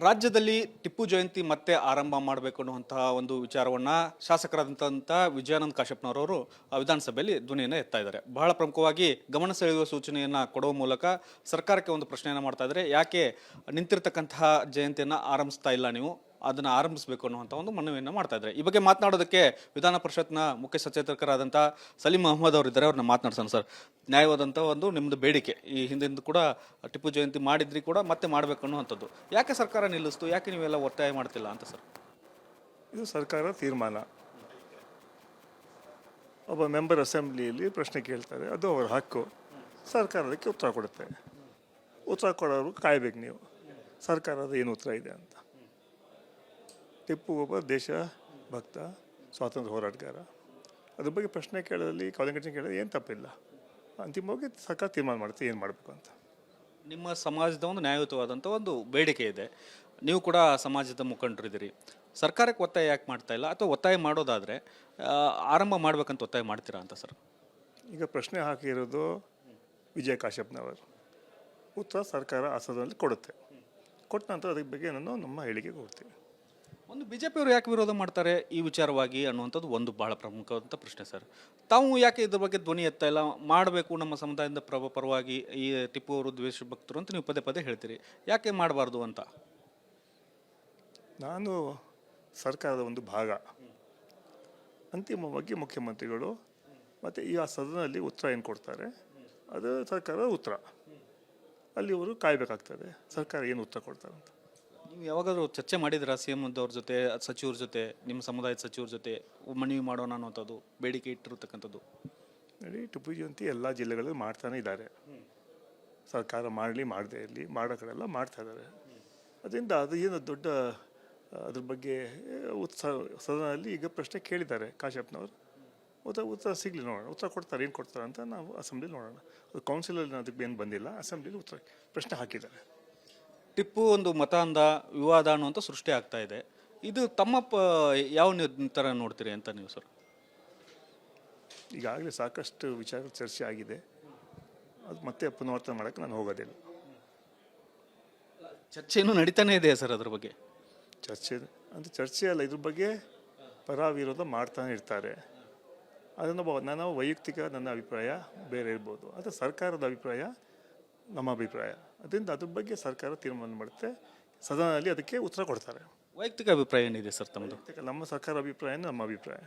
ರಾಜ್ಯದಲ್ಲಿ ಟಿಪ್ಪು ಜಯಂತಿ ಮತ್ತೆ ಆರಂಭ ಮಾಡಬೇಕು ಅನ್ನುವಂತಹ ಒಂದು ವಿಚಾರವನ್ನ ಶಾಸಕರಾದಂಥ ವಿಜಯಾನಂದ ಕಾಶ್ಯಪ್ನವರವರು ವಿಧಾನಸಭೆಯಲ್ಲಿ ಧ್ವನಿಯನ್ನು ಎತ್ತಾ ಇದ್ದಾರೆ. ಬಹಳ ಪ್ರಮುಖವಾಗಿ ಗಮನ ಸೆಳೆಯುವ ಸೂಚನೆಯನ್ನ ಕೊಡುವ ಮೂಲಕ ಸರ್ಕಾರಕ್ಕೆ ಒಂದು ಪ್ರಶ್ನೆಯನ್ನು ಮಾಡ್ತಾ ಇದ್ದಾರೆ. ಯಾಕೆ ನಿಂತಿರ್ತಕ್ಕಂತಹ ಜಯಂತಿಯನ್ನ ಆರಂಭಿಸ್ತಾ ಇಲ್ಲ, ನೀವು ಅದನ್ನು ಆರಂಭಿಸಬೇಕು ಅನ್ನುವಂಥ ಒಂದು ಮನವಿಯನ್ನು ಮಾಡ್ತಾ ಇದ್ದಾರೆ. ಈ ಬಗ್ಗೆ ಮಾತನಾಡೋದಕ್ಕೆ ವಿಧಾನ ಪರಿಷತ್ನ ಮುಖ್ಯ ಸಚೇತಕರಾದಂಥ ಸಲೀಂ ಅಹಮದ್ ಅವರು ಇದ್ದಾರೆ. ಅವ್ರನ್ನ ಮಾತನಾಡ್ಸೋಣ. ಸರ್, ನ್ಯಾಯವಾದಂಥ ಒಂದು ನಿಮ್ಮದು ಬೇಡಿಕೆ, ಈ ಹಿಂದಿಂದ ಕೂಡ ಟಿಪ್ಪು ಜಯಂತಿ ಮಾಡಿದ್ರಿ ಕೂಡ ಮತ್ತೆ ಮಾಡಬೇಕು ಅನ್ನುವಂಥದ್ದು, ಯಾಕೆ ಸರ್ಕಾರ ನಿಲ್ಲಿಸ್ತು, ಯಾಕೆ ನೀವೆಲ್ಲ ಒತ್ತಾಯ ಮಾಡ್ತಿಲ್ಲ ಅಂತ ಸರ್? ಇದು ಸರ್ಕಾರ ತೀರ್ಮಾನ. ಒಬ್ಬ ಮೆಂಬರ್ ಅಸೆಂಬ್ಲಿಯಲ್ಲಿ ಪ್ರಶ್ನೆ ಕೇಳ್ತಾರೆ, ಅದು ಅವರ ಹಕ್ಕು. ಸರ್ಕಾರ ಅದಕ್ಕೆ ಉತ್ತರ ಕೊಡುತ್ತೆ. ಉತ್ತರ ಕೊಡೋರು ಕಾಯ್ಬೇಕು ನೀವು, ಸರ್ಕಾರದ ಏನು ಉತ್ತರ ಇದೆ ಅಂತ. ಟಿಪ್ಪು ಒಬ್ಬ ದೇಶ ಭಕ್ತ, ಸ್ವಾತಂತ್ರ್ಯ ಹೋರಾಟಗಾರ. ಅದ್ರ ಬಗ್ಗೆ ಪ್ರಶ್ನೆ ಕೇಳೋದ್ರಲ್ಲಿ, ಕಾಲಿಂಗ್ ಕೇಳೋದು ಏನು ತಪ್ಪಿಲ್ಲ. ಅಂತಿಮವಾಗಿ ಸರ್ಕಾರ ತೀರ್ಮಾನ ಮಾಡುತ್ತೆ ಏನು ಮಾಡಬೇಕು ಅಂತ. ನಿಮ್ಮ ಸಮಾಜದ ಒಂದು ನ್ಯಾಯಯುತವಾದಂಥ ಒಂದು ಬೇಡಿಕೆ ಇದೆ, ನೀವು ಕೂಡ ಸಮಾಜದ ಮುಖಂಡರಿದ್ದೀರಿ. ಸರ್ಕಾರಕ್ಕೆ ಒತ್ತಾಯ ಯಾಕೆ ಮಾಡ್ತಾ ಇಲ್ಲ, ಅಥವಾ ಒತ್ತಾಯ ಮಾಡೋದಾದರೆ ಆರಂಭ ಮಾಡ್ಬೇಕಂತ ಒತ್ತಾಯ ಮಾಡ್ತೀರಾ ಅಂತ ಸರ್? ಈಗ ಪ್ರಶ್ನೆ ಹಾಕಿರೋದು ವಿಜಯ ಕಾಶ್ಯಪ್ನವರು. ಉತ್ತರ ಸರ್ಕಾರ ಆ ಸದನದಲ್ಲಿ ಕೊಡುತ್ತೆ. ಕೊಟ್ಟ ನಂತರ ಅದ್ರ ಬಗ್ಗೆ ನಾನು ನಮ್ಮ ಹೇಳಿಕೆ ಕೊಡ್ತೀವಿ. ಒಂದು ಬಿಜೆಪಿಯವರು ಯಾಕೆ ವಿರೋಧ ಮಾಡ್ತಾರೆ ಈ ವಿಚಾರವಾಗಿ ಅನ್ನುವಂಥದ್ದು ಒಂದು ಬಹಳ ಪ್ರಮುಖವಾದಂಥ ಪ್ರಶ್ನೆ ಸರ್. ತಾವು ಯಾಕೆ ಇದ್ರ ಬಗ್ಗೆ ಧ್ವನಿ ಎತ್ತಾ ಇಲ್ಲ? ಮಾಡಬೇಕು, ನಮ್ಮ ಸಮುದಾಯದ ಪರವಾಗಿ ಈ ಟಿಪ್ಪು ಅವರು ದ್ವೇಷ ಭಕ್ತರು ಅಂತ ನೀವು ಪದೇ ಪದೇ ಹೇಳ್ತೀರಿ, ಯಾಕೆ ಮಾಡಬಾರ್ದು ಅಂತ? ನಾನು ಸರ್ಕಾರದ ಒಂದು ಭಾಗ. ಅಂತಿಮವಾಗಿ ಮುಖ್ಯಮಂತ್ರಿಗಳು ಮತ್ತು ಈ ಆ ಸದನದಲ್ಲಿ ಉತ್ತರ ಏನು ಕೊಡ್ತಾರೆ ಅದು ಸರ್ಕಾರದ ಉತ್ತರ. ಅಲ್ಲಿ ಅವರು ಕಾಯಬೇಕಾಗ್ತದೆ ಸರ್ಕಾರ ಏನು ಉತ್ತರ ಕೊಡ್ತಾರೆ ಅಂತ. ನೀವು ಯಾವಾಗಾದರೂ ಚರ್ಚೆ ಮಾಡಿದ್ದೀರಾ ಸಿ ಎಂ ಅವ್ರ ಜೊತೆ, ಸಚಿವರ ಜೊತೆ, ನಿಮ್ಮ ಸಮುದಾಯದ ಸಚಿವರ ಜೊತೆ ಮನವಿ ಮಾಡೋಣ ಅನ್ನೋಂಥದ್ದು, ಬೇಡಿಕೆ ಇಟ್ಟಿರತಕ್ಕಂಥದ್ದು? ನೋಡಿ, ಟಿಪ್ಪು ಜಯಂತಿ ಎಲ್ಲ ಜಿಲ್ಲೆಗಳಲ್ಲಿ ಮಾಡ್ತಾನೆ ಇದ್ದಾರೆ. ಸರ್ಕಾರ ಮಾಡಲಿ ಮಾಡದೇ ಇರಲಿ, ಮಾಡೋ ಕಡೆಲ್ಲ ಮಾಡ್ತಾ ಇದ್ದಾರೆ. ಅದರಿಂದ ಅದು ಏನು ದೊಡ್ಡ ಅದ್ರ ಬಗ್ಗೆ ಸದನದಲ್ಲಿ ಈಗ ಪ್ರಶ್ನೆ ಕೇಳಿದ್ದಾರೆ ಕಾಶ್ಯಪ್ನವರು. ಉತ್ತರ ಸಿಗಲಿ, ನೋಡೋಣ. ಉತ್ತರ ಕೊಡ್ತಾರೆ, ಏನು ಕೊಡ್ತಾರೆ ಅಂತ ನಾವು ಅಸೆಂಬ್ಲಿಲಿ ನೋಡೋಣ. ಅದು ಕೌನ್ಸಿಲಲ್ಲಿ ಅದಕ್ಕೆ ಏನು ಬಂದಿಲ್ಲ, ಅಸೆಂಬ್ಲಿಲಿ ಉತ್ತರ ಪ್ರಶ್ನೆ ಹಾಕಿದ್ದಾರೆ. ಟಿಪ್ಪು ಒಂದು ಮತ ಅಂದ ವಿವಾದ ಅನ್ನುವಂಥ ಸೃಷ್ಟಿ ಆಗ್ತಾ ಇದೆ. ಇದು ತಮ್ಮ ಯಾವ ಥರ ನೋಡ್ತೀರಿ ಅಂತ ನೀವು ಸರ್? ಈಗಾಗಲೇ ಸಾಕಷ್ಟು ವಿಚಾರ ಚರ್ಚೆ ಆಗಿದೆ. ಅದು ಮತ್ತೆ ಪುನರಾವರ್ತನೆ ಮಾಡೋಕ್ಕೆ ನಾನು ಹೋಗೋದಿಲ್ಲ. ಚರ್ಚೆ ಇನ್ನೂ ನಡೀತಾನೆ ಇದೆ ಸರ್ ಅದ್ರ ಬಗ್ಗೆ? ಚರ್ಚೆ ಅಲ್ಲ, ಇದ್ರ ಬಗ್ಗೆ ಪರ ವಿರೋಧ ಮಾಡ್ತಾನೆ ಇರ್ತಾರೆ. ಅದನ್ನು ನನ್ನ ವೈಯಕ್ತಿಕ ನನ್ನ ಅಭಿಪ್ರಾಯ ಬೇರೆ ಇರ್ಬೋದು, ಅದು ಸರ್ಕಾರದ ಅಭಿಪ್ರಾಯ ನಮ್ಮ ಅಭಿಪ್ರಾಯ. ಅದರಿಂದ ಅದ್ರ ಬಗ್ಗೆ ಸರ್ಕಾರ ತೀರ್ಮಾನ ಮಾಡುತ್ತೆ, ಸದನದಲ್ಲಿ ಅದಕ್ಕೆ ಉತ್ತರ ಕೊಡ್ತಾರೆ. ವೈಯಕ್ತಿಕ ಅಭಿಪ್ರಾಯ ಏನಿದೆ ಸರ್ ತಮ್ಮದು? ನಮ್ಮ ಸರ್ಕಾರ ಅಭಿಪ್ರಾಯ ನಮ್ಮ ಅಭಿಪ್ರಾಯ.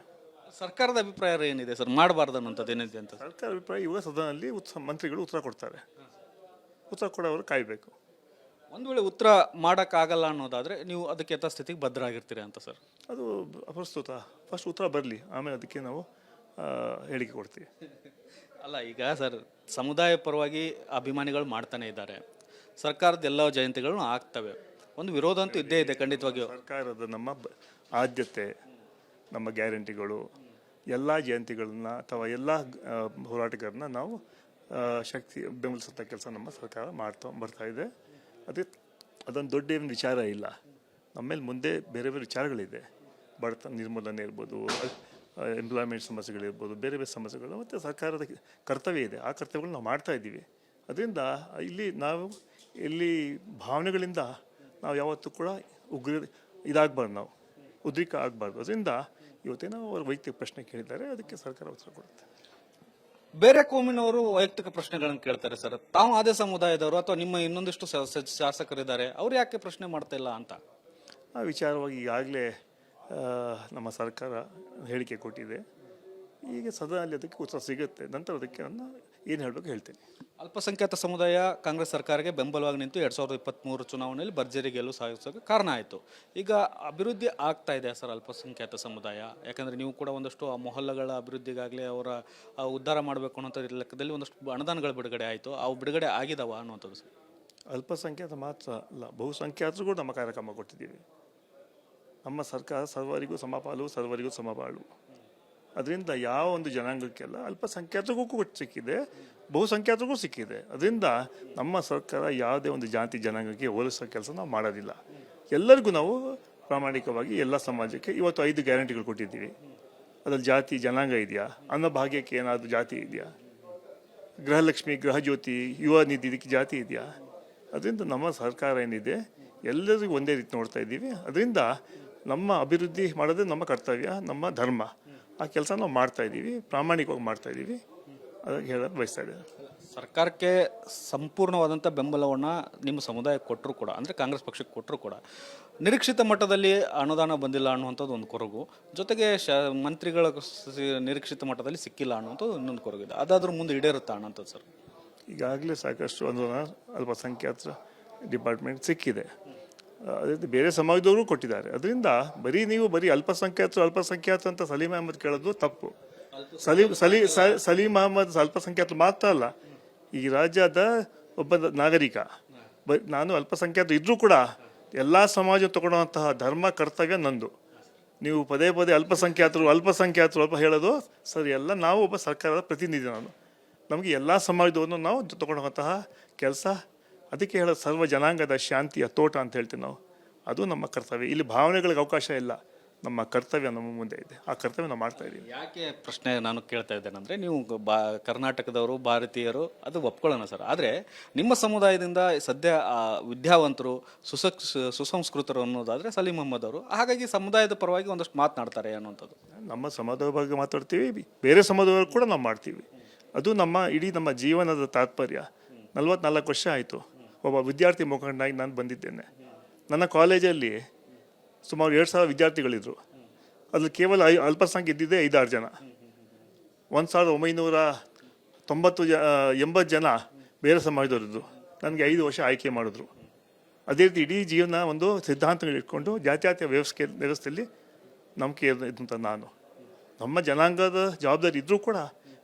ಸರ್ಕಾರದ ಅಭಿಪ್ರಾಯ ಏನಿದೆ ಸರ್, ಮಾಡಬಾರ್ದು ಅನ್ನೋಂಥದ್ದು ಏನಿದೆ ಅಂತ? ಸರ್ಕಾರ ಅಭಿಪ್ರಾಯ ಇವಾಗ ಸದನದಲ್ಲಿ ಮಂತ್ರಿಗಳು ಉತ್ತರ ಕೊಡ್ತಾರೆ. ಉತ್ತರ ಕೊಡೋರು ಕಾಯಬೇಕು. ಒಂದು ವೇಳೆ ಉತ್ತರ ಮಾಡೋಕ್ಕಾಗಲ್ಲ ಅನ್ನೋದಾದರೆ ನೀವು ಅದಕ್ಕೆ ಯಥಾಸ್ಥಿತಿಗೆ ಭದ್ರಾಗಿರ್ತೀರಿ ಅಂತ ಸರ್? ಅದು ಅಪ್ರಸ್ತುತ. ಫಸ್ಟ್ ಉತ್ತರ ಬರಲಿ, ಆಮೇಲೆ ಅದಕ್ಕೆ ನಾವು ಹೇಳಿಕೆ ಕೊಡ್ತೀವಿ. ಅಲ್ಲ, ಈಗ ಸರ್ ಸಮುದಾಯ ಪರವಾಗಿ ಅಭಿಮಾನಿಗಳು ಮಾಡ್ತಾನೆ ಇದ್ದಾರೆ, ಸರ್ಕಾರದ ಎಲ್ಲ ಜಯಂತಿಗಳು ಆಗ್ತವೆ, ಒಂದು ವಿರೋಧ ಅಂತೂ ಇದ್ದೇ ಇದೆ ಖಂಡಿತವಾಗಿಯೂ. ಸರ್ಕಾರದ ನಮ್ಮ ಆದ್ಯತೆ, ನಮ್ಮ ಗ್ಯಾರಂಟಿಗಳು, ಎಲ್ಲ ಜಯಂತಿಗಳನ್ನ ಅಥವಾ ಎಲ್ಲ ಹೋರಾಟಗಾರನ್ನ ನಾವು ಶಕ್ತಿ ಬೆಂಬಲಿಸುವಂಥ ಕೆಲಸ ನಮ್ಮ ಸರ್ಕಾರ ಬರ್ತಾ ಇದೆ. ಅದೊಂದು ದೊಡ್ಡ ಏನು ವಿಚಾರ ಇಲ್ಲ. ನಮ್ಮೇಲೆ ಮುಂದೆ ಬೇರೆ ಬೇರೆ ವಿಚಾರಗಳಿದೆ. ಬಡತನ ನಿರ್ಮೂಲನೆ ಇರ್ಬೋದು, ಎಂಪ್ಲಾಯ್ಮೆಂಟ್ ಸಮಸ್ಯೆಗಳಿರ್ಬೋದು, ಬೇರೆ ಬೇರೆ ಸಮಸ್ಯೆಗಳು, ಮತ್ತು ಸರ್ಕಾರದ ಕರ್ತವ್ಯ ಇದೆ. ಆ ಕರ್ತವ್ಯಗಳು ನಾವು ಮಾಡ್ತಾ ಇದ್ದೀವಿ. ಅದರಿಂದ ಇಲ್ಲಿ ಭಾವನೆಗಳಿಂದ ನಾವು ಯಾವತ್ತೂ ಕೂಡ ಇದಾಗಬಾರ್ದು, ನಾವು ಉದ್ರಿಕ ಆಗಬಾರ್ದು. ಅದರಿಂದ ಇವತ್ತೇನೋ ಅವರು ವೈಯಕ್ತಿಕ ಪ್ರಶ್ನೆ ಕೇಳಿದ್ದಾರೆ, ಅದಕ್ಕೆ ಸರ್ಕಾರ ಉತ್ತರ ಕೊಡುತ್ತೆ. ಬೇರೆ ಕೋಮಿನವರು ವೈಯಕ್ತಿಕ ಪ್ರಶ್ನೆಗಳನ್ನು ಕೇಳ್ತಾರೆ ಸರ್, ತಾವು ಅದೇ ಸಮುದಾಯದವರು ಅಥವಾ ನಿಮ್ಮ ಇನ್ನೊಂದಿಷ್ಟು ಶಾಸಕರಿದ್ದಾರೆ, ಅವ್ರು ಯಾಕೆ ಪ್ರಶ್ನೆ ಮಾಡ್ತಾ ಇಲ್ಲ ಅಂತ? ಆ ವಿಚಾರವಾಗಿ ಈಗಾಗಲೇ ನಮ್ಮ ಸರ್ಕಾರ ಹೇಳಿಕೆ ಕೊಟ್ಟಿದೆ. ಈಗ ಸದನದಲ್ಲಿ ಅದಕ್ಕೆ ಉತ್ತರ ಸಿಗುತ್ತೆ. ನಂತರ ಅದಕ್ಕೆ ನಾನು ಏನು ಹೇಳಬೇಕು ಹೇಳ್ತೇನೆ. ಅಲ್ಪಸಂಖ್ಯಾತ ಸಮುದಾಯ ಕಾಂಗ್ರೆಸ್ ಸರ್ಕಾರಕ್ಕೆ ಬೆಂಬಲವಾಗಿ ನಿಂತು 2023 ಚುನಾವಣೆಯಲ್ಲಿ ಭರ್ಜರಿ ಗೆಲುವು ಸಾಧಿಸೋಕೆ ಕಾರಣ ಆಯಿತು. ಈಗ ಅಭಿವೃದ್ಧಿ ಆಗ್ತಾ ಇದೆ ಸರ್ ಅಲ್ಪಸಂಖ್ಯಾತ ಸಮುದಾಯ, ಯಾಕಂದರೆ ನೀವು ಕೂಡ ಒಂದಷ್ಟು ಆ ಮೊಹಲ್ಲಗಳ ಅಭಿವೃದ್ಧಿಗಾಗಲಿ ಅವರ ಉದ್ಧಾರ ಮಾಡಬೇಕು ಅನ್ನೋಂಥ ಲೆಕ್ಕದಲ್ಲಿ ಒಂದಷ್ಟು ಅನುದಾನಗಳು ಬಿಡುಗಡೆ ಆಯಿತು, ಅವು ಬಿಡುಗಡೆ ಆಗಿದಾವ ಅನ್ನುವಂಥದ್ದು ಸರ್? ಅಲ್ಪಸಂಖ್ಯಾತ ಮಾತ್ರ ಅಲ್ಲ, ಬಹುಸಂಖ್ಯಾತರಿಗೂ ನಮ್ಮ ಕಾರ್ಯಕ್ರಮ ಕೊಟ್ಟಿದ್ದೀವಿ. ನಮ್ಮ ಸರ್ಕಾರ ಸರ್ವರಿಗೂ ಸಮಪಾಲು, ಸರ್ವರಿಗೂ ಸಮಬಾಳು. ಅದರಿಂದ ಯಾವ ಒಂದು ಜನಾಂಗಕ್ಕೆಲ್ಲ ಅಲ್ಪಸಂಖ್ಯಾತರಿಗೂ ಸಿಕ್ಕಿದೆ, ಬಹುಸಂಖ್ಯಾತರಿಗೂ ಸಿಕ್ಕಿದೆ. ಅದರಿಂದ ನಮ್ಮ ಸರ್ಕಾರ ಯಾವುದೇ ಒಂದು ಜಾತಿ ಜನಾಂಗಕ್ಕೆ ಹೋಲಿಸೋ ಕೆಲಸ ನಾವು ಮಾಡೋದಿಲ್ಲ. ಎಲ್ಲರಿಗೂ ನಾವು ಪ್ರಾಮಾಣಿಕವಾಗಿ ಎಲ್ಲ ಸಮಾಜಕ್ಕೆ ಇವತ್ತು 5 ಗ್ಯಾರಂಟಿಗಳು ಕೊಟ್ಟಿದ್ದೀವಿ. ಅದ್ರಲ್ಲಿ ಜಾತಿ ಜನಾಂಗ ಇದೆಯಾ? ಅನ್ನಭಾಗ್ಯಕ್ಕೆ ಏನಾದರೂ ಜಾತಿ ಇದೆಯಾ? ಗೃಹಲಕ್ಷ್ಮಿ, ಗೃಹಜ್ಯೋತಿ, ಯುವ ನಿಧಿ ಇದಕ್ಕೆ ಜಾತಿ ಇದೆಯಾ? ಅದರಿಂದ ನಮ್ಮ ಸರ್ಕಾರ ಏನಿದೆ ಎಲ್ಲರಿಗೂ ಒಂದೇ ರೀತಿ ನೋಡ್ತಾ ಇದ್ದೀವಿ. ಅದರಿಂದ ನಮ್ಮ ಅಭಿವೃದ್ಧಿ ಮಾಡೋದೇ ನಮ್ಮ ಕರ್ತವ್ಯ, ನಮ್ಮ ಧರ್ಮ. ಆ ಕೆಲಸ ನಾವು ಮಾಡ್ತಾ ಇದ್ದೀವಿ, ಪ್ರಾಮಾಣಿಕವಾಗಿ ಮಾಡ್ತಾ ಇದ್ದೀವಿ. ಅದಕ್ಕೆ ಹೇಳೋದು ಬಯಸ್ತಾ ಇದ್ದೇನೆ. ಸರ್ಕಾರಕ್ಕೆ ಸಂಪೂರ್ಣವಾದಂಥ ಬೆಂಬಲವನ್ನು ನಿಮ್ಮ ಸಮುದಾಯಕ್ಕೆ ಕೊಟ್ಟರು ಕೂಡ, ಅಂದರೆ ಕಾಂಗ್ರೆಸ್ ಪಕ್ಷಕ್ಕೆ ಕೊಟ್ಟರು ಕೂಡ ನಿರೀಕ್ಷಿತ ಮಟ್ಟದಲ್ಲಿ ಅನುದಾನ ಬಂದಿಲ್ಲ ಅನ್ನುವಂಥದ್ದು ಒಂದು ಕೊರಗು, ಜೊತೆಗೆ ಮಂತ್ರಿಗಳ ನಿರೀಕ್ಷಿತ ಮಟ್ಟದಲ್ಲಿ ಸಿಕ್ಕಿಲ್ಲ ಅನ್ನುವಂಥದ್ದು ಇನ್ನೊಂದು ಕೊರಗಿದೆ. ಅದಾದ್ರೂ ಮುಂದೆ ಈಡೇರುತ್ತಾ ಅನ್ನೋಂಥದ್ದು ಸರ್? ಈಗಾಗಲೇ ಸಾಕಷ್ಟು ಅನುದಾನ ಅಲ್ಪಸಂಖ್ಯಾತರ ಡಿಪಾರ್ಟ್ಮೆಂಟ್ ಸಿಕ್ಕಿದೆ. ಅದೇ ಬೇರೆ ಸಮಾಜದವರು ಕೊಟ್ಟಿದ್ದಾರೆ. ಅದರಿಂದ ಬರೀ ಅಲ್ಪಸಂಖ್ಯಾತರು ಅಂತ ಸಲೀಂ ಅಹಮದ್ ಕೇಳೋದು ತಪ್ಪು. ಸಲೀಂ ಅಹಮದ್ ಅಲ್ಪಸಂಖ್ಯಾತರು ಮಾತ್ರ ಅಲ್ಲ, ಈ ರಾಜ್ಯದ ಒಬ್ಬ ನಾಗರಿಕ. ನಾನು ಅಲ್ಪಸಂಖ್ಯಾತರು ಇದ್ರೂ ಕೂಡ ಎಲ್ಲ ಸಮಾಜ ತಗೊಳ್ಳುವಂತಹ ಧರ್ಮ ಕರ್ತವ್ಯ ನಂದು. ನೀವು ಪದೇ ಅಲ್ಪಸಂಖ್ಯಾತರು ಹೇಳೋದು ಸರಿ ಅಲ್ಲ. ನಾವು ಒಬ್ಬ ಸರ್ಕಾರದ ಪ್ರತಿನಿಧಿ. ನಮಗೆ ಎಲ್ಲ ಸಮಾಜದವನ್ನು ನಾವು ತಗೊಳ್ಳುವಂತಹ ಕೆಲಸ. ಅದಕ್ಕೆ ಹೇಳೋದು ಸರ್ವ ಜನಾಂಗದ ಶಾಂತಿಯ ತೋಟ ಅಂತ ಹೇಳ್ತೀವಿ ನಾವು. ಅದು ನಮ್ಮ ಕರ್ತವ್ಯ. ಇಲ್ಲಿ ಭಾವನೆಗಳಿಗೆ ಅವಕಾಶ ಇಲ್ಲ. ನಮ್ಮ ಕರ್ತವ್ಯ ನಮ್ಮ ಮುಂದೆ ಇದೆ. ಆ ಕರ್ತವ್ಯ ನಾವು ಮಾಡ್ತಾ ಇದ್ದೀವಿ. ಯಾಕೆ ಪ್ರಶ್ನೆ ನಾನು ಕೇಳ್ತಾ ಇದ್ದೇನೆಂದರೆ, ನೀವು ಕರ್ನಾಟಕದವರು, ಭಾರತೀಯರು, ಅದು ಒಪ್ಕೊಳ್ಳೋಣ ಸರ್. ಆದರೆ ನಿಮ್ಮ ಸಮುದಾಯದಿಂದ ಸದ್ಯ ವಿದ್ಯಾವಂತರು, ಸುಸಂಸ್ಕೃತರು ಅನ್ನೋದಾದರೆ ಸಲೀಂ ಅಹಮದ್ ಅವರು. ಹಾಗಾಗಿ ಸಮುದಾಯದ ಪರವಾಗಿ ಒಂದಷ್ಟು ಮಾತನಾಡ್ತಾರೆ ಅನ್ನುವಂಥದ್ದು. ನಮ್ಮ ಸಮಾಜದ ಬಗ್ಗೆ ಮಾತಾಡ್ತೀವಿ, ಬೇರೆ ಸಮಾಜದವರು ಕೂಡ ನಾವು ಮಾಡ್ತೀವಿ. ಅದು ಇಡೀ ನಮ್ಮ ಜೀವನದ ತಾತ್ಪರ್ಯ. 44 ವರ್ಷ ಆಯಿತು ಒಬ್ಬ ವಿದ್ಯಾರ್ಥಿ ಮುಖಂಡನಾಗಿ ನಾನು ಬಂದಿದ್ದೇನೆ. ನನ್ನ ಕಾಲೇಜಲ್ಲಿ ಸುಮಾರು 2,000 ವಿದ್ಯಾರ್ಥಿಗಳಿದ್ರು. ಅದ್ರಲ್ಲಿ ಕೇವಲ ಅಲ್ಪಸಂಖ್ಯೆ ಇದ್ದಿದ್ದೇ 5-6 ಜನ. 1980 ಜನ ಬೇರೆ ಸಮಾಜದವರಿದ್ರು. ನನಗೆ 5 ವರ್ಷ ಆಯ್ಕೆ ಮಾಡಿದ್ರು. ಅದೇ ರೀತಿ ಇಡೀ ಜೀವನ ಒಂದು ಸಿದ್ಧಾಂತಗಳು ಇಟ್ಕೊಂಡು ಜಾತ್ಯತೀತ ವ್ಯವಸ್ಥೆಯಲ್ಲಿ ನಂಬಿಕೆ ಇದ್ದಂಥ ನಾನು, ನಮ್ಮ ಜನಾಂಗದ ಜವಾಬ್ದಾರಿ ಇದ್ರೂ ಕೂಡ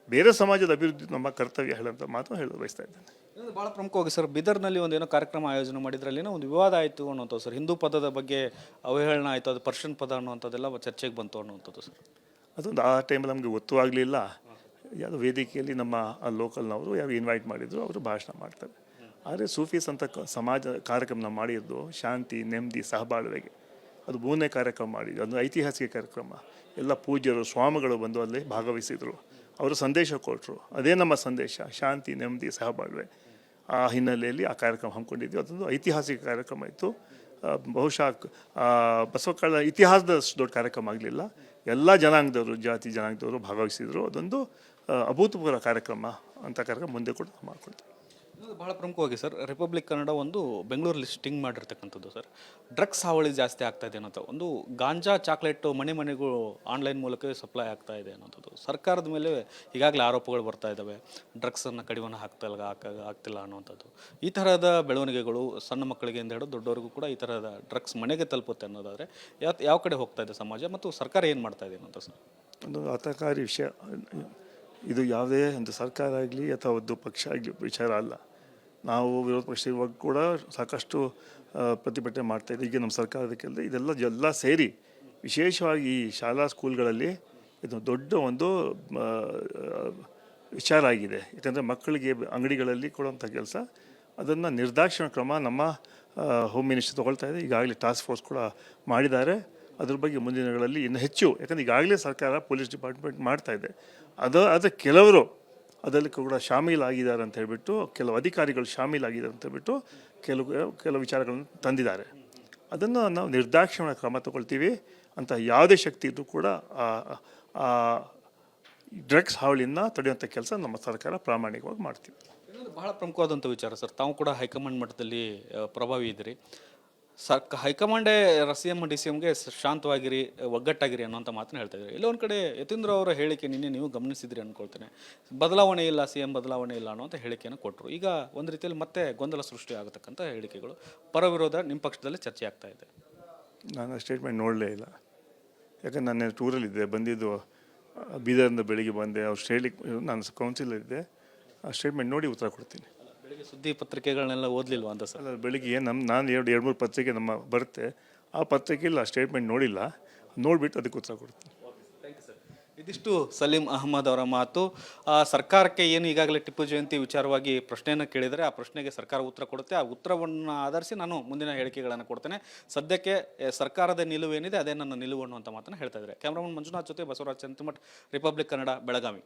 ಬೇರೆ ಸಮಾಜದ ಅಭಿವೃದ್ಧಿ ನಮ್ಮ ಕರ್ತವ್ಯ ಹೇಳೋಂಥ ಮಾತು ಹೇಳಲು ಬಯಸ್ತಾ ಇದ್ದೇನೆ. ಭಾಳ ಪ್ರಮುಖವಾಗಿ ಸರ್, ಬೀದರ್ನಲ್ಲಿ ಒಂದೇನೋ ಕಾರ್ಯಕ್ರಮ ಆಯೋಜನೆ ಮಾಡಿದ್ರಲ್ಲೇನೋ ಒಂದು ವಿವಾದ ಆಯಿತು ಅನ್ನೋಂಥದ್ದು ಸರ್. ಹಿಂದೂ ಪದದ ಬಗ್ಗೆ ಅವಹೇಳನ ಆಯಿತು, ಅದು ಪರ್ಷಿಯನ್ ಪದ ಅನ್ನುವಂಥದ್ದೆಲ್ಲ ಚರ್ಚೆಗೆ ಬಂತು ಅನ್ನುವಂಥದ್ದು ಸರ್. ಅದೊಂದು ಆ ಟೈಮಲ್ಲಿ ನಮಗೆ ಗೊತ್ತೂ ಆಗಲಿಲ್ಲ. ಯಾವುದೋ ವೇದಿಕೆಯಲ್ಲಿ ನಮ್ಮ ಲೋಕಲ್ನವರು ಯಾರು ಇನ್ವೈಟ್ ಮಾಡಿದ್ರು, ಅವರು ಭಾಷಣ ಮಾಡ್ತಾರೆ. ಆದರೆ ಸೂಫೀಸ್ ಅಂತ ಸಮಾಜ ಕಾರ್ಯಕ್ರಮ ಮಾಡಿದ್ದು ಶಾಂತಿ, ನೆಮ್ಮದಿ, ಸಹಬಾಳ್ವೆಗೆ. ಅದು 3ನೇ ಕಾರ್ಯಕ್ರಮ ಮಾಡಿದ್ದು. ಅದು ಐತಿಹಾಸಿಕ ಕಾರ್ಯಕ್ರಮ. ಎಲ್ಲ ಪೂಜ್ಯರು, ಸ್ವಾಮಿಗಳು ಬಂದು ಅಲ್ಲಿ ಭಾಗವಹಿಸಿದರು. ಅವರು ಸಂದೇಶ ಕೊಟ್ಟರು. ಅದೇ ನಮ್ಮ ಸಂದೇಶ, ಶಾಂತಿ, ನೆಮ್ಮದಿ, ಸಹಬಾಳ್ವೆ. ಆ ಹಿನ್ನೆಲೆಯಲ್ಲಿ ಆ ಕಾರ್ಯಕ್ರಮ ಹಮ್ಮಿಕೊಂಡಿದ್ವಿ. ಅದೊಂದು ಐತಿಹಾಸಿಕ ಕಾರ್ಯಕ್ರಮ ಇತ್ತು. ಬಹುಶಃ ಬಸವಕಳ ಇತಿಹಾಸದಷ್ಟು ದೊಡ್ಡ ಕಾರ್ಯಕ್ರಮ ಆಗಲಿಲ್ಲ. ಎಲ್ಲ ಜನಾಂಗದವರು, ಜನಾಂಗದವರು ಭಾಗವಹಿಸಿದರು. ಅದೊಂದು ಅಭೂತಪೂರ್ವ ಕಾರ್ಯಕ್ರಮ. ಅಂಥ ಕಾರ್ಯಕ್ರಮ ಮುಂದೆ ಕೂಡ ಮಾಡ್ಕೊಳ್ತೀವಿ. ಬಹಳ ಪ್ರಮುಖವಾಗಿ ಸರ್, ರಿಪಬ್ಲಿಕ್ ಕನ್ನಡ ಒಂದು ಬೆಂಗಳೂರಲ್ಲಿ ಸ್ಟಿಂಗ್ ಮಾಡಿರ್ತಕ್ಕಂಥದ್ದು ಸರ್. ಡ್ರಗ್ಸ್ ಹಾವಳಿ ಜಾಸ್ತಿ ಆಗ್ತಾ ಇದೆ ಅನ್ನೋದು, ಒಂದು ಗಾಂಜಾ ಚಾಕ್ಲೇಟು ಮನೆಗೂ ಆನ್ಲೈನ್ ಮೂಲಕವೇ ಸಪ್ಲೈ ಆಗ್ತಾ ಇದೆ ಅನ್ನೋಂಥದ್ದು. ಸರ್ಕಾರದ ಮೇಲೆ ಈಗಾಗಲೇ ಆರೋಪಗಳು ಬರ್ತಾ ಇದ್ದಾವೆ, ಡ್ರಗ್ಸನ್ನು ಕಡಿವಾಣ ಆಗ್ತಿಲ್ಲ ಅನ್ನೋಂಥದ್ದು. ಈ ಥರದ ಬೆಳವಣಿಗೆಗಳು ಸಣ್ಣ ಮಕ್ಕಳಿಗೆ ಅಂತ ಹಿಡಿದು ದೊಡ್ಡವರಿಗೂ ಕೂಡ ಈ ಥರದ ಡ್ರಗ್ಸ್ ಮನೆಗೆ ತಲುಪುತ್ತೆ ಅನ್ನೋದಾದರೆ ಯಾವ ಕಡೆ ಹೋಗ್ತಾ ಇದೆ ಸಮಾಜ, ಮತ್ತು ಸರ್ಕಾರ ಏನು ಮಾಡ್ತಾ ಇದೆ ಅನ್ನೋದು ಸರ್? ಒಂದು ಆತಂಕಕಾರಿ ವಿಷಯ ಇದು. ಯಾವುದೇ ಒಂದು ಸರ್ಕಾರ ಆಗಲಿ ಅಥವಾ ಒಂದು ಪಕ್ಷ ಆಗಲಿ ವಿಚಾರ ಅಲ್ಲ. ನಾವು ವಿರೋಧ ಪಕ್ಷ ಇರುವಾಗ ಕೂಡ ಸಾಕಷ್ಟು ಪ್ರತಿಭಟನೆ ಮಾಡ್ತಾಯಿದ್ದೀವಿ. ಈಗ ನಮ್ಮ ಸರ್ಕಾರದಕ್ಕೆಲ್ಲ ಇದೆಲ್ಲ ಸೇರಿ ವಿಶೇಷವಾಗಿ ಈ ಶಾಲಾ ಸ್ಕೂಲ್ಗಳಲ್ಲಿ ಇದು ದೊಡ್ಡ ಒಂದು ವಿಚಾರ ಆಗಿದೆ. ಯಾಕಂದರೆ ಮಕ್ಕಳಿಗೆ ಅಂಗಡಿಗಳಲ್ಲಿ ಕೊಡುವಂಥ ಕೆಲಸ, ಅದನ್ನು ನಿರ್ದಾಕ್ಷಿಣ್ಯ ಕ್ರಮ ನಮ್ಮ ಹೋಮ್ ಮಿನಿಸ್ಟರ್ ತೊಗೊಳ್ತಾ ಇದೆ. ಈಗಾಗಲೇ ಟಾಸ್ಕ್ ಫೋರ್ಸ್ ಕೂಡ ಮಾಡಿದ್ದಾರೆ. ಅದ್ರ ಬಗ್ಗೆ ಮುಂದಿನ ದಿನಗಳಲ್ಲಿ ಇನ್ನು ಹೆಚ್ಚು, ಯಾಕಂದರೆ ಈಗಾಗಲೇ ಸರ್ಕಾರ ಪೊಲೀಸ್ ಡಿಪಾರ್ಟ್ಮೆಂಟ್ ಮಾಡ್ತಾ ಇದೆ. ಅದು ಕೆಲವರು ಅದರಲ್ಲಿ ಕೂಡ ಶಾಮೀಲಾಗಿದ್ದಾರೆ ಅಂತ ಹೇಳ್ಬಿಟ್ಟು, ಕೆಲವು ಅಧಿಕಾರಿಗಳು ಶಾಮೀಲಾಗಿದ್ದಾರೆ ಅಂತ ಹೇಳ್ಬಿಟ್ಟು ಕೆಲವು ವಿಚಾರಗಳನ್ನು ತಂದಿದ್ದಾರೆ. ಅದನ್ನು ನಾವು ನಿರ್ದಾಕ್ಷಿಣ್ಯ ಕ್ರಮ ತಗೊಳ್ತೀವಿ ಅಂತ. ಯಾವುದೇ ಶಕ್ತಿ ಇದ್ದರೂ ಕೂಡ ಆ ಡ್ರಗ್ಸ್ ಹಾವಳಿಯನ್ನು ತಡೆಯುವಂಥ ಕೆಲಸ ನಮ್ಮ ಸರ್ಕಾರ ಪ್ರಾಮಾಣಿಕವಾಗಿ ಮಾಡ್ತೀವಿ. ಬಹಳ ಪ್ರಮುಖವಾದಂಥ ವಿಚಾರ ಸರ್. ತಾವು ಕೂಡ ಹೈಕಮಾಂಡ್ ಮಟ್ಟದಲ್ಲಿ ಪ್ರಭಾವಿ ಇದ್ದೀರಿ. ಹೈಕಮಾಂಡೇ CM DCMಗೆ ಶಾಂತವಾಗಿರಿ, ಒಗ್ಗಟ್ಟಾಗಿರಿ ಅನ್ನೋಂಥ ಮಾತನ್ನ ಹೇಳ್ತಾ ಇದ್ದಾರೆ. ಎಲ್ಲೊಂದು ಕಡೆ ಯತೀಂದ್ರ ಅವರ ಹೇಳಿಕೆ ನಿನ್ನೆ ನೀವು ಗಮನಿಸಿದ್ರಿ ಅಂದ್ಕೊಳ್ತೇನೆ. ಬದಲಾವಣೆ ಇಲ್ಲ, CM ಬದಲಾವಣೆ ಇಲ್ಲ ಅನ್ನೋಂಥ ಹೇಳಿಕೆಯನ್ನು ಕೊಟ್ಟರು. ಈಗ ಒಂದು ರೀತಿಯಲ್ಲಿ ಮತ್ತೆ ಗೊಂದಲ ಸೃಷ್ಟಿ ಆಗತಕ್ಕಂಥ ಹೇಳಿಕೆಗಳು, ಪರ ವಿರೋಧ ನಿಮ್ಮ ಪಕ್ಷದಲ್ಲಿ ಚರ್ಚೆ ಆಗ್ತಾ ಇದೆ. ನಾನು ಸ್ಟೇಟ್ಮೆಂಟ್ ನೋಡಲೇ ಇಲ್ಲ. ಯಾಕಂದ್ರೆ ನಾನು ಟೂರಲ್ಲಿದ್ದೆ, ಬಂದಿದ್ದು ಬೀದರಿಂದ ಬೆಳಿಗ್ಗೆ ಬಂದೆ. ಅವ್ರು ನಾನು ಕೌನ್ಸಿಲಲ್ಲಿದ್ದೆ. ಆ ಸ್ಟೇಟ್ಮೆಂಟ್ ನೋಡಿ ಉತ್ತರ ಕೊಡ್ತೀನಿ. ಬೆಳಿಗ್ಗೆ ಸುದ್ದಿ ಪತ್ರಿಕೆಗಳನ್ನೆಲ್ಲ ಓದಲಿಲ್ವಾ ಅಂತ ಸರ್? ಅಲ್ಲ, ಬೆಳಿಗ್ಗೆ ನಾನು 2-3 ಪತ್ರಿಕೆ ನಮ್ಮ ಬರುತ್ತೆ. ಆ ಪತ್ರಿಕೆಯಲ್ಲಿ ಆ ಸ್ಟೇಟ್ಮೆಂಟ್ ನೋಡಿಲ್ಲ. ನೋಡಿಬಿಟ್ಟು ಅದಕ್ಕೆ ಉತ್ತರ ಕೊಡ್ತೀನಿ. ಇದಿಷ್ಟು ಸಲೀಂ ಅಹಮದ್ ಅವರ ಮಾತು. ಸರ್ಕಾರಕ್ಕೆ ಏನು ಈಗಾಗಲೇ ಟಿಪ್ಪು ಜಯಂತಿ ವಿಚಾರವಾಗಿ ಪ್ರಶ್ನೆಯನ್ನು ಕೇಳಿದರೆ, ಆ ಪ್ರಶ್ನೆಗೆ ಸರ್ಕಾರ ಉತ್ತರ ಕೊಡುತ್ತೆ. ಆ ಉತ್ತರವನ್ನು ಆಧರಿಸಿ ನಾನು ಮುಂದಿನ ಹೇಳಿಕೆಗಳನ್ನು ಕೊಡ್ತೇನೆ. ಸದ್ಯಕ್ಕೆ ಸರ್ಕಾರದ ನಿಲುವೇನಿದೆ ಅದೇ ನನ್ನ ನಿಲುವು ಅನ್ನುವಂಥ ಮಾತನ್ನು ಹೇಳ್ತಾ ಇದ್ದಾರೆ. ಕ್ಯಾಮ್ರಾಮನ್ ಮಂಜುನಾಥ್ ಜೊತೆ ಬಸವರಾಜ್ ಚಂತಿಮಠ್, ರಿಪಬ್ಲಿಕ್ ಕನ್ನಡ, ಬೆಳಗಾವಿ.